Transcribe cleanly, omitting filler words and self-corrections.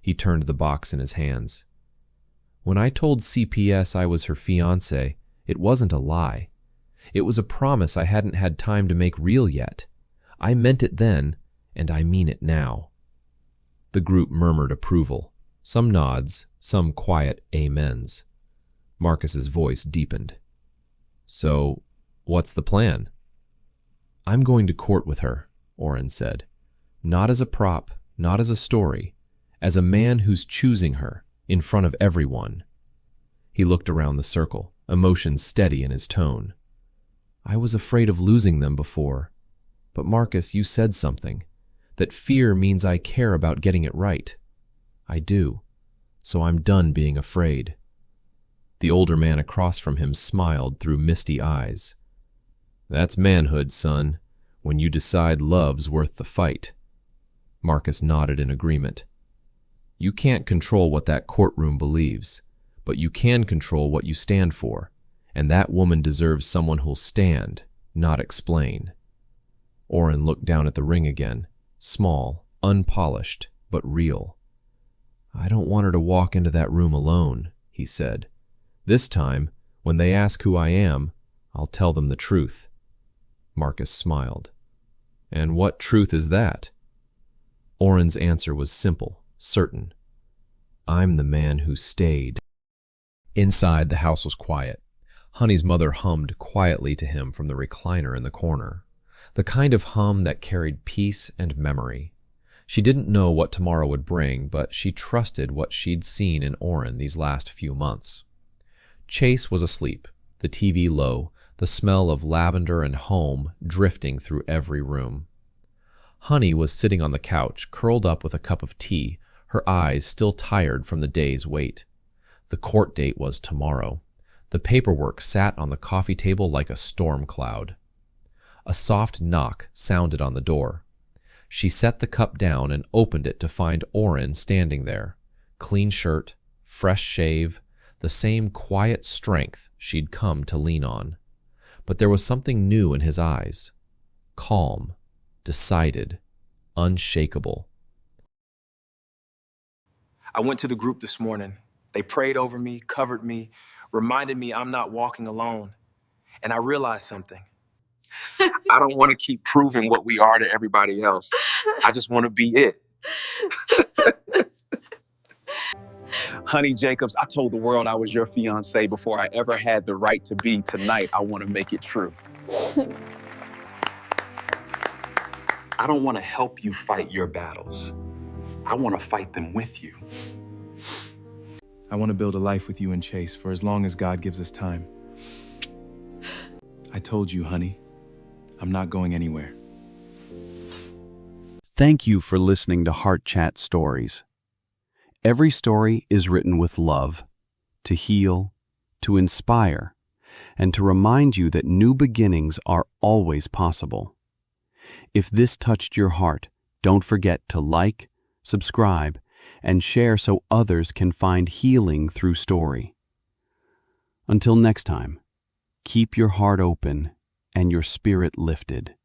He turned the box in his hands. When I told CPS I was her fiancé, it wasn't a lie. It was a promise I hadn't had time to make real yet. I meant it then, and I mean it now. The group murmured approval, some nods, some quiet amens. Marcus's voice deepened. So, what's the plan? I'm going to court with her, Orin said. Not as a prop, not as a story, as a man who's choosing her, in front of everyone. He looked around the circle, emotion steady in his tone. I was afraid of losing them before. But Marcus, you said something. That fear means I care about getting it right. I do. So I'm done being afraid. The older man across from him smiled through misty eyes. That's manhood, son, when you decide love's worth the fight. Marcus nodded in agreement. You can't control what that courtroom believes, but you can control what you stand for, and that woman deserves someone who'll stand, not explain. Orin looked down at the ring again, small, unpolished, but real. I don't want her to walk into that room alone, he said. This time, when they ask who I am, I'll tell them the truth. Marcus smiled. And what truth is that? Orin's answer was simple, certain. I'm the man who stayed. Inside, the house was quiet. Honey's mother hummed quietly to him from the recliner in the corner, the kind of hum that carried peace and memory. She didn't know what tomorrow would bring, but she trusted what she'd seen in Orin these last few months. Chase was asleep, the TV low, the smell of lavender and home drifting through every room. Honey was sitting on the couch, curled up with a cup of tea, her eyes still tired from the day's wait. The court date was tomorrow. The paperwork sat on the coffee table like a storm cloud. A soft knock sounded on the door. She set the cup down and opened it to find Orin standing there. Clean shirt, fresh shave, the same quiet strength she'd come to lean on. But there was something new in his eyes. Calm, decided, unshakable. I went to the group this morning. They prayed over me, covered me, reminded me I'm not walking alone. And I realized something. I don't want to keep proving what we are to everybody else. I just want to be it. Honey Jacobs, I told the world I was your fiancé before I ever had the right to be. Tonight, I want to make it true. I don't want to help you fight your battles. I want to fight them with you. I want to build a life with you and Chase for as long as God gives us time. I told you, honey, I'm not going anywhere. Thank you for listening to Heart Chat Stories. Every story is written with love, to heal, to inspire, and to remind you that new beginnings are always possible. If this touched your heart, don't forget to like, subscribe, and share so others can find healing through story. Until next time, keep your heart open and your spirit lifted.